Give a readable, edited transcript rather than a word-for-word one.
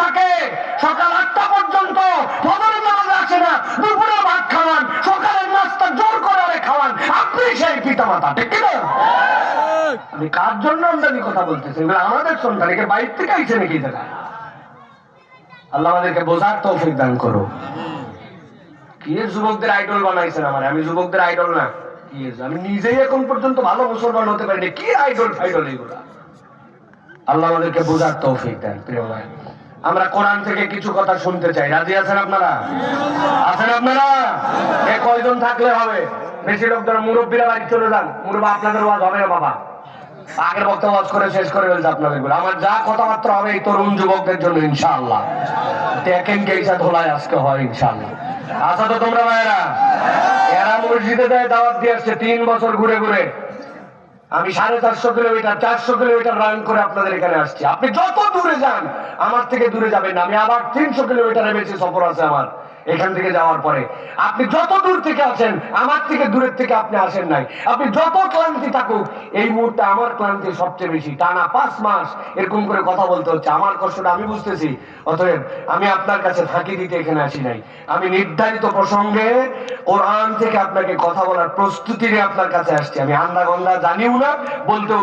থাকে, সকাল 8টা পর্যন্ত ফজরের নামাজে আসে না, দুপুরে ভাত খাওয়ান, সকালের নাস্তা জোর করে খাওয়ান, আপনি সেই পিতামাতা, ঠিক কিনা? আমি কার জন্য আমদানি কথা বলতেছি? এগুলো আমাদের সন্তান, একে বাইর থেকে আইছে নাকি জায়গা? আল্লাহ আমাদেরকে বোঝার তৌফিক দান করো। কি যুবকদের আইডল বানাইছেন আমার? আমি যুবকদের আইডল না, কি আমি নিজেই এখন পর্যন্ত ভালো মুসলমান হতে পারিনি, কি আইডল ফাইডল এগুলা? আল্লাহ আমাদেরকে বোঝার তৌফিক দেন। প্রিয় ভাই, আমরা কোরআন থেকে কিছু কথা শুনতে চাই। রাজি আছেন আপনারা? আছেন আপনারা? এ কয়জন থাকলে হবে? বেশি লোক ধরো মুরব্বীরা বাড়ি চলে যান, মুরব্বা আপনাদের ওয়াজ হবে না বাবা, আগের বক্তব্য ওয়াজ করে শেষ করে ফেলছে আপনাদের। আমার যা কথাবার্তা হবে এই তরুণ যুবকদের জন্য ইনশাআল্লাহ। দেখেন কেইসা ধোলায় আজকে হয় ইনশাআল্লাহ। আচ্ছা তো তোমরা ভাইরা, এরা মসজিদে যায় দাওয়াত দিয়ে আসছে 3 বছর ঘুরে ঘুরে। আমি 450 কিলোমিটার 400 কিলোমিটার রান করে আপনাদের এখানে আসছি। আপনি যত দূরে যান আমার থেকে দূরে যাবেন না। আমি আবার 300 কিলোমিটারের বেশি সফর আছে আমার এখান থেকে যাওয়ার পরে। আপনি যত দূর থেকে আছেন আমার থেকে দূরের থেকে আপনি আসেন নাই। আপনি যত ক্লান্তি থাকুক, এই মুহূর্তে আমার ক্লান্তি সবচেয়ে বেশি। টানা 5 মাস এরকম করে কথা বলতে হচ্ছে, আমার কষ্টটা আমি বুঝতেছি। অতএব আমি আপনার কাছে ফাঁকি দিতে এখানে আসি নাই। আমি নির্ধারিত প্রসঙ্গে কোরআন থেকে আপনাকে কথা বলার প্রস্তুতি নিয়ে আপনার কাছে আসছি। আমি আন্দা গন্দা জানিও না, বলতেও